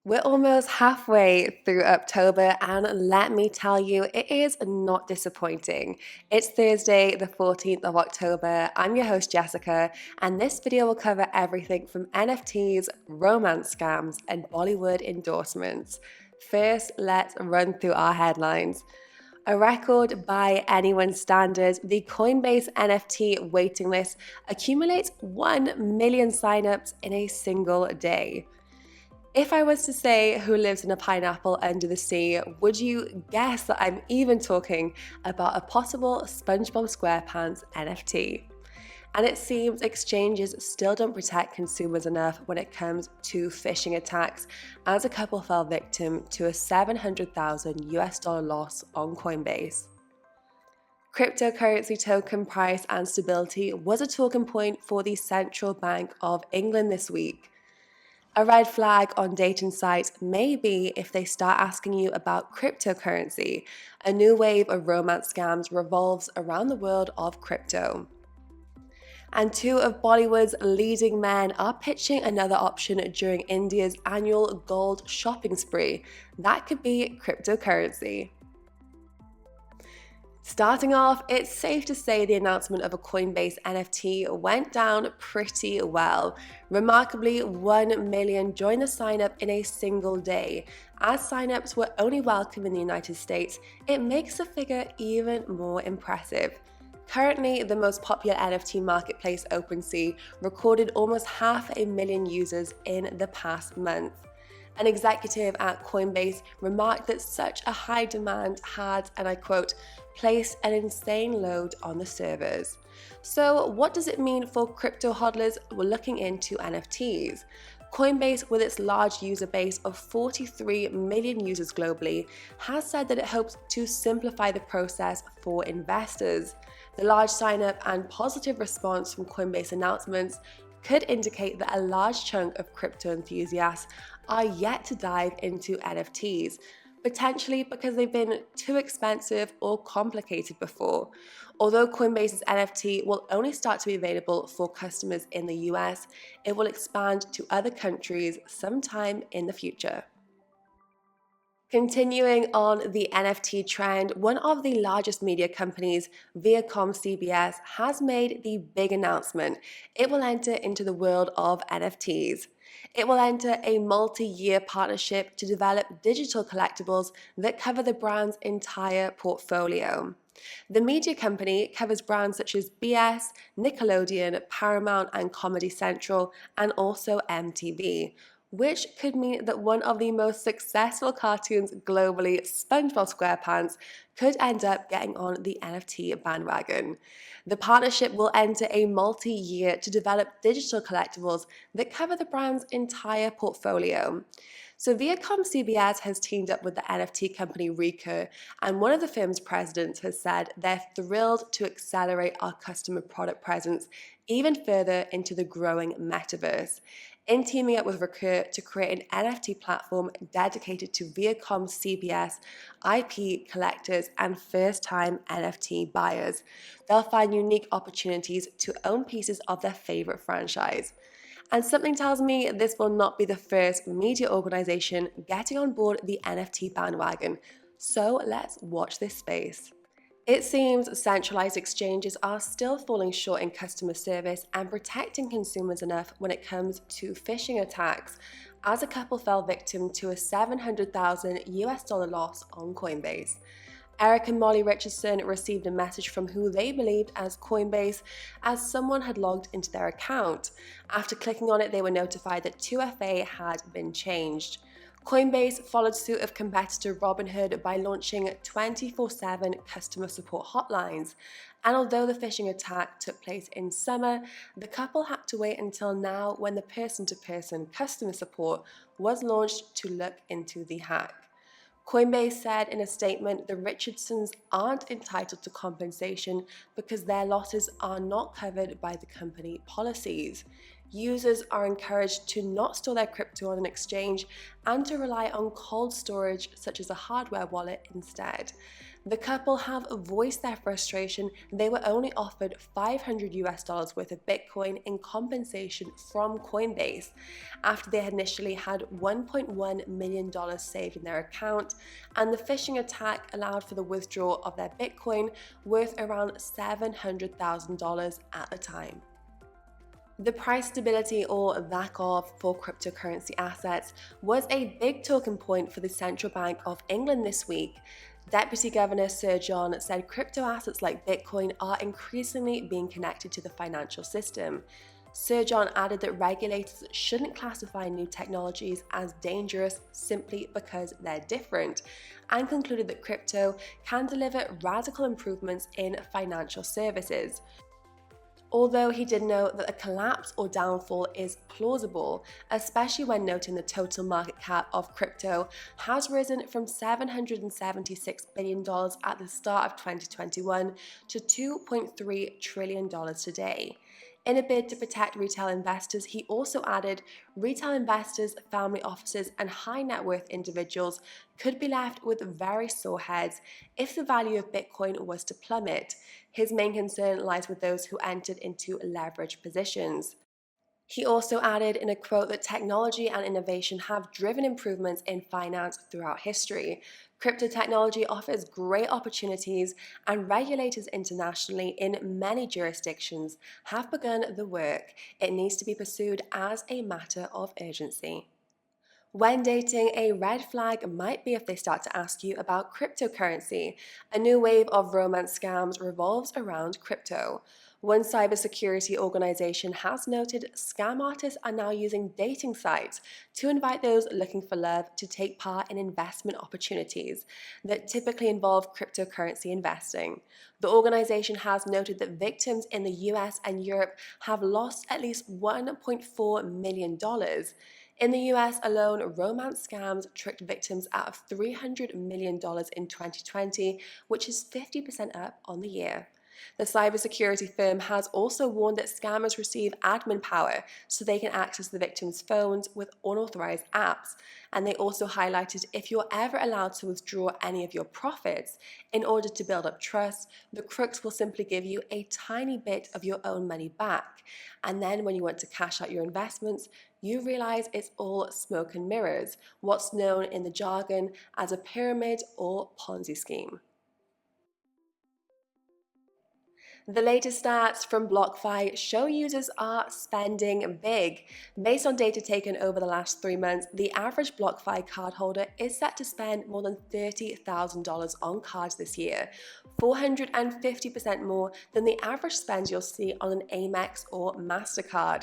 We're almost halfway through October, and let me tell you, it is not disappointing. It's Thursday, the 14th of October. I'm your host, Jessica, and this video will cover everything from NFTs, romance scams, and Bollywood endorsements. First, let's run through our headlines. A record by anyone's standards, the Coinbase NFT waiting list accumulates 1 million signups in a single day. If I was to say who lives in a pineapple under the sea, would you guess that I'm even talking about a possible SpongeBob SquarePants NFT? And it seems exchanges still don't protect consumers enough when it comes to phishing attacks, as a couple fell victim to a 700,000 US dollar loss on Coinbase. Cryptocurrency token price and stability was a talking point for the Central Bank of England this week. A red flag on dating sites may be if they start asking you about cryptocurrency. A new wave of romance scams revolves around the world of crypto. And two of Bollywood's leading men are pitching another option during India's annual gold shopping spree. That could be cryptocurrency. Starting off, it's safe to say the announcement of a Coinbase NFT went down pretty well. Remarkably, 1 million joined the sign-up in a single day. As sign-ups were only welcome in the United States, it makes the figure even more impressive. Currently, the most popular NFT marketplace, OpenSea, recorded almost 500,000 users in the past month. An executive at Coinbase remarked that such a high demand had, and I quote, placed an insane load on the servers. So what does it mean for crypto hodlers who are looking into NFTs? Coinbase, with its large user base of 43 million users globally, has said that it hopes to simplify the process for investors. The large sign-up and positive response from Coinbase announcements could indicate that a large chunk of crypto enthusiasts are yet to dive into NFTs, potentially because they've been too expensive or complicated before. Although Coinbase's NFT will only start to be available for customers in the US, it will expand to other countries sometime in the future. Continuing on the NFT trend, one of the largest media companies, ViacomCBS, has made the big announcement. It will enter into the world of NFTs. It will enter a multi-year partnership to develop digital collectibles that cover the brand's entire portfolio. The media company covers brands such as BS, Nickelodeon, Paramount, and Comedy Central, and also MTV, which could mean that one of the most successful cartoons globally, SpongeBob SquarePants, could end up getting on the NFT bandwagon. The partnership will enter a multi-year to develop digital collectibles that cover the brand's entire portfolio. So ViacomCBS has teamed up with the NFT company Recur, and one of the firm's presidents has said they're thrilled to accelerate our customer product presence even further into the growing metaverse. In teaming up with Recur to create an NFT platform dedicated to ViacomCBS IP collectors and first-time NFT buyers. They'll find unique opportunities to own pieces of their favorite franchise. And something tells me this will not be the first media organization getting on board the NFT bandwagon. So let's watch this space. It seems centralized exchanges are still falling short in customer service and protecting consumers enough when it comes to phishing attacks, as a couple fell victim to a 700,000 US dollar loss on Coinbase. Eric and Molly Richardson received a message from who they believed as Coinbase, as someone had logged into their account. After clicking on it, they were notified that 2FA had been changed. Coinbase followed suit of competitor Robinhood by launching 24/7 customer support hotlines. And although the phishing attack took place in summer, the couple had to wait until now when the person-to-person customer support was launched to look into the hack. Coinbase said in a statement the Richardsons aren't entitled to compensation because their losses are not covered by the company policies. Users are encouraged to not store their crypto on an exchange and to rely on cold storage such as a hardware wallet instead. The couple have voiced their frustration. They were only offered $500 worth of Bitcoin in compensation from Coinbase after they had initially had $1.1 million saved in their account, and the phishing attack allowed for the withdrawal of their Bitcoin worth around $700,000 at the time. The price stability or lack of for cryptocurrency assets was a big talking point for the Central Bank of England this week. Deputy Governor Sir John said crypto assets like Bitcoin are increasingly being connected to the financial system. Sir John added that regulators shouldn't classify new technologies as dangerous simply because they're different, and concluded that crypto can deliver radical improvements in financial services. Although he did note that a collapse or downfall is plausible, especially when noting the total market cap of crypto has risen from $776 billion at the start of 2021 to $2.3 trillion today. In a bid to protect retail investors, he also added, retail investors, family offices, and high net worth individuals could be left with very sore heads if the value of Bitcoin was to plummet. His main concern lies with those who entered into leverage positions. He also added in a quote that technology and innovation have driven improvements in finance throughout history. Crypto technology offers great opportunities, and regulators internationally in many jurisdictions have begun the work. It needs to be pursued as a matter of urgency. When dating, a red flag might be if they start to ask you about cryptocurrency. A new wave of romance scams revolves around crypto. One cybersecurity organization has noted scam artists are now using dating sites to invite those looking for love to take part in investment opportunities that typically involve cryptocurrency investing. The organization has noted that victims in the US and Europe have lost at least $1.4 million. In the US alone, romance scams tricked victims out of $300 million in 2020, which is 50% up on the year. The cybersecurity firm has also warned that scammers receive admin power so they can access the victims' phones with unauthorized apps. And they also highlighted if you're ever allowed to withdraw any of your profits in order to build up trust, the crooks will simply give you a tiny bit of your own money back. And then when you want to cash out your investments, you realize it's all smoke and mirrors, what's known in the jargon as a pyramid or Ponzi scheme. The latest stats from BlockFi show users are spending big. Based on data taken over the last 3 months, the average BlockFi cardholder is set to spend more than $30,000 on cards this year, 450% more than the average spend you'll see on an Amex or MasterCard.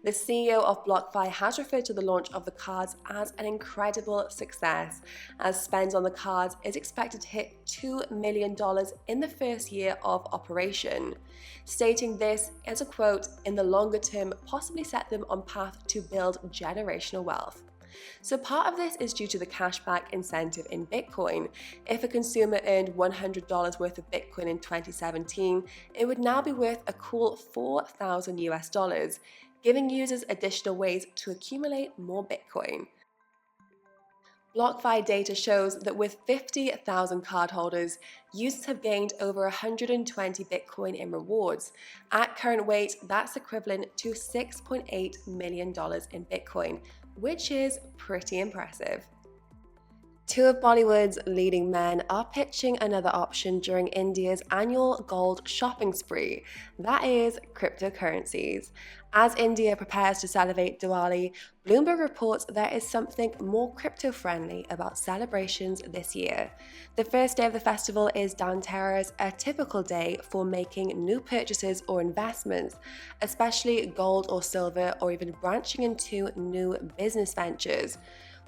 The CEO of BlockFi has referred to the launch of the cards as an incredible success, as spend on the cards is expected to hit $2 million in the first year of operation. Stating this as a quote, in the longer term, possibly set them on path to build generational wealth. So part of this is due to the cashback incentive in Bitcoin. If a consumer earned $100 worth of Bitcoin in 2017, it would now be worth a cool $4,000, giving users additional ways to accumulate more Bitcoin. BlockFi data shows that with 50,000 cardholders, users have gained over 120 Bitcoin in rewards. At current weight, that's equivalent to $6.8 million in Bitcoin, which is pretty impressive. Two of Bollywood's leading men are pitching another option during India's annual gold shopping spree, that is, cryptocurrencies. As India prepares to celebrate Diwali, Bloomberg reports there is something more crypto-friendly about celebrations this year. The first day of the festival is Dhanteras, a typical day for making new purchases or investments, especially gold or silver, or even branching into new business ventures.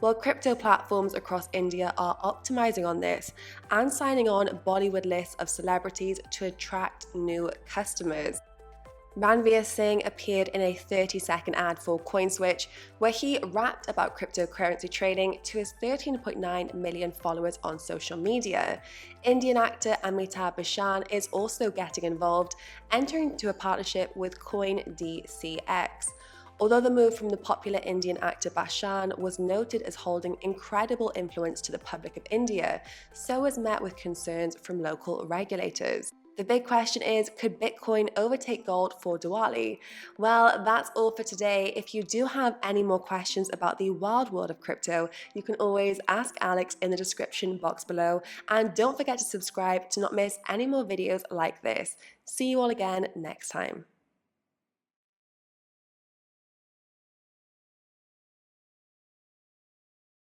Well, crypto platforms across India are optimizing on this and signing on Bollywood lists of celebrities to attract new customers. Ranveer Singh appeared in a 30-second ad for CoinSwitch, where he rapped about cryptocurrency trading to his 13.9 million followers on social media. Indian actor Amitabh Bachchan is also getting involved, entering into a partnership with CoinDCX. Although the move from the popular Indian actor Bashan was noted as holding incredible influence to the public of India, so was met with concerns from local regulators. The big question is, could Bitcoin overtake gold for Diwali? Well, that's all for today. If you do have any more questions about the wild world of crypto, you can always ask Alex in the description box below. And don't forget to subscribe to not miss any more videos like this. See you all again next time.